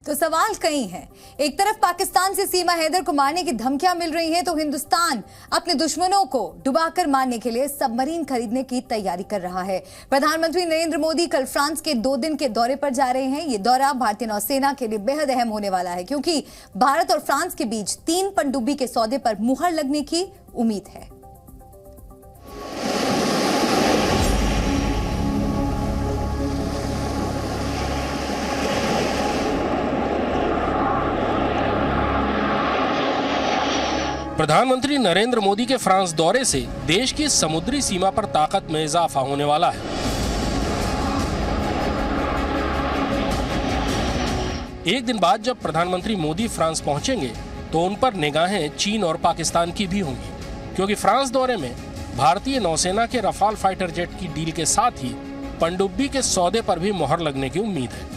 तो सवाल कई हैं। एक तरफ पाकिस्तान से सीमा हैदर को मारने की धमकियां मिल रही हैं, तो हिंदुस्तान अपने दुश्मनों को डुबाकर मारने के लिए सबमरीन खरीदने की तैयारी कर रहा है। प्रधानमंत्री नरेंद्र मोदी कल फ्रांस के 2 दिन के दौरे पर जा रहे हैं। ये दौरा भारतीय नौसेना के लिए बेहद अहम होने वाला है, क्योंकि भारत और फ्रांस के बीच 3 पनडुब्बी के सौदे पर मुहर लगने की उम्मीद है। प्रधानमंत्री नरेंद्र मोदी के फ्रांस दौरे से देश की समुद्री सीमा पर ताकत में इजाफा होने वाला है। एक दिन बाद जब प्रधानमंत्री मोदी फ्रांस पहुंचेंगे तो उन पर निगाहें चीन और पाकिस्तान की भी होंगी, क्योंकि फ्रांस दौरे में भारतीय नौसेना के रफाल फाइटर जेट की डील के साथ ही पनडुब्बी के सौदे पर भी मुहर लगने की उम्मीद है।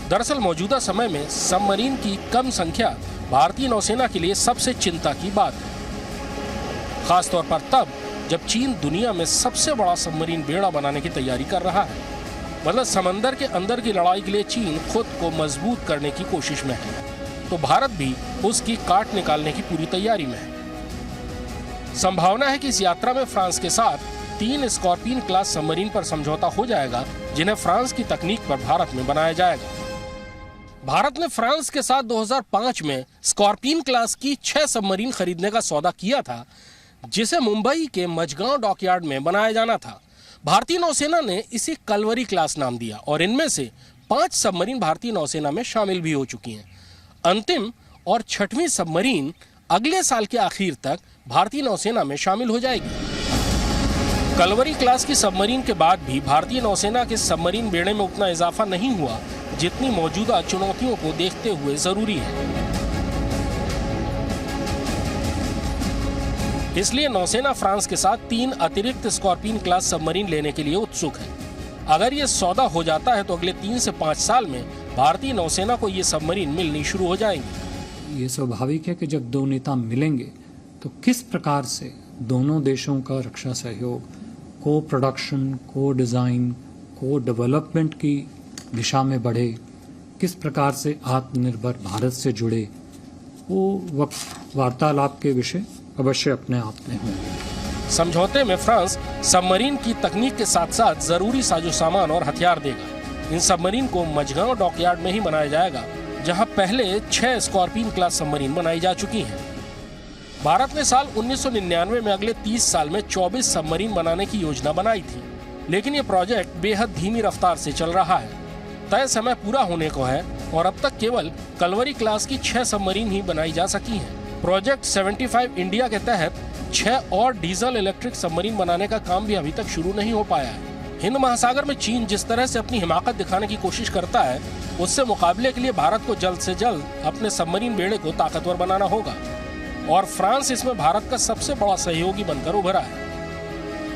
दरअसल मौजूदा समय में सबमरीन की कम संख्या भारतीय नौसेना के लिए सबसे चिंता की बात है, खासतौर पर तब जब चीन दुनिया में सबसे बड़ा सबमरीन बेड़ा बनाने की तैयारी कर रहा है। मतलब समंदर के अंदर की लड़ाई के लिए चीन खुद को मजबूत करने की कोशिश में है, तो भारत भी उसकी काट निकालने की पूरी तैयारी में है। संभावना है कि इस यात्रा में फ्रांस के साथ 3 स्कॉर्पियन क्लास सबमरीन पर समझौता हो जाएगा, जिन्हें फ्रांस की तकनीक पर भारत में बनाया जाएगा। भारत ने फ्रांस के साथ 2005 में स्कॉर्पियन क्लास की 6 सबमरीन खरीदने का सौदा किया था, जिसे मुंबई के मझगांव डॉकयार्ड में बनाया जाना था। भारतीय नौसेना ने इसे कलवरी क्लास नाम दिया और इनमें से 5 सबमरीन भारतीय नौसेना में शामिल भी हो चुकी हैं। अंतिम और 6वीं सबमरीन अगले साल के आखिर तक भारतीय नौसेना में शामिल हो जाएगी। कलवरी क्लास की सबमरीन के बाद भी भारतीय नौसेना के सबमरीन बेड़े में उतना इजाफा नहीं हुआ जितनी मौजूदा चुनौतियों को देखते हुए जरूरी है। इसलिए नौसेना फ्रांस के साथ 3 अतिरिक्त स्कॉर्पियन क्लास सबमरीन लेने के लिए उत्सुक है। अगर ये सौदा हो जाता है तो अगले 3 से 5 साल में भारतीय नौसेना को ये सबमरीन मिलनी शुरू हो जाएंगी। ये स्वाभाविक है कि जब 2 नेता मिलेंगे तो किस प्रकार से दोनों देशों का रक्षा सहयोग, को प्रोडक्शन, को डिजाइन, को डेवलपमेंट की दिशा में बढ़े, किस प्रकार से आत्मनिर्भर भारत से जुड़े, वो वार्तालाप के विषय अवश्य अपने आप में होंगे। समझौते में फ्रांस सबमरीन की तकनीक के साथ साथ जरूरी साजो सामान और हथियार देगा। इन सबमरीन को मझगांव डॉकयार्ड में ही बनाया जाएगा, जहां पहले 6 स्कॉर्पियन क्लास सबमरीन बनाई जा चुकी हैं। भारत ने साल 1999 में अगले 30 साल में 24 सबमरीन बनाने की योजना बनाई थी, लेकिन ये प्रोजेक्ट बेहद धीमी रफ्तार से चल रहा है। तय समय पूरा होने को है और अब तक केवल कलवरी क्लास की 6 सबमरीन ही बनाई जा सकी हैं। प्रोजेक्ट 75 इंडिया के तहत 6 और डीजल इलेक्ट्रिक सबमरीन बनाने का काम भी अभी तक शुरू नहीं हो पाया है। हिंद महासागर में चीन जिस तरह से अपनी हिमाकत दिखाने की कोशिश करता है, उससे मुकाबले के लिए भारत को जल्द से जल्द अपने सबमरीन बेड़े को ताकतवर बनाना होगा, और फ्रांस इसमें भारत का सबसे बड़ा सहयोगी बनकर उभरा है।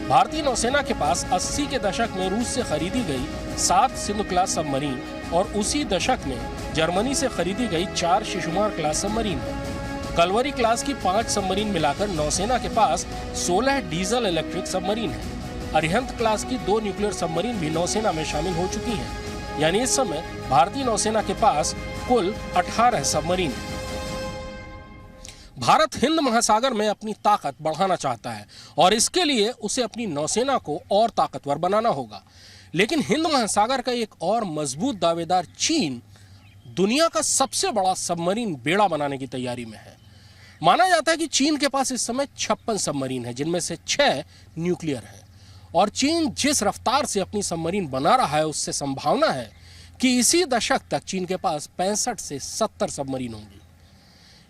भारतीय नौसेना के पास 80 के दशक में रूस से खरीदी गई 7 सिंधु क्लास सबमरीन और उसी दशक में जर्मनी से खरीदी गई 4 शिशुमार क्लास सबमरीन है। कलवरी क्लास की 5 सबमरीन मिलाकर नौसेना के पास 16 डीजल इलेक्ट्रिक सबमरीन है। अरिहंत क्लास की 2 न्यूक्लियर सबमरीन भी नौसेना में शामिल हो चुकी हैं। यानी इस समय भारतीय नौसेना के पास कुल 18 सबमरीन है। भारत हिंद महासागर में अपनी ताकत बढ़ाना चाहता है और इसके लिए उसे अपनी नौसेना को और ताकतवर बनाना होगा। लेकिन हिंद महासागर का एक और मजबूत दावेदार चीन दुनिया का सबसे बड़ा सबमरीन बेड़ा बनाने की तैयारी में है। माना जाता है कि चीन के पास इस समय 56 सबमरीन है, जिनमें से 6 न्यूक्लियर है। और चीन जिस रफ्तार से अपनी सबमरीन बना रहा है, उससे संभावना है कि इसी दशक तक चीन के पास 65 से 70 सबमरीन होंगी।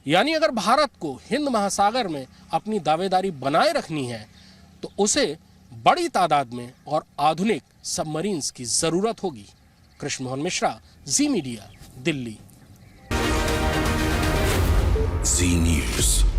यानी अगर भारत को हिंद महासागर में अपनी दावेदारी बनाए रखनी है तो उसे बड़ी तादाद में और आधुनिक सबमरीन्स की जरूरत होगी। कृष्ण मोहन मिश्रा, जी मीडिया, दिल्ली। जी न्यूज़।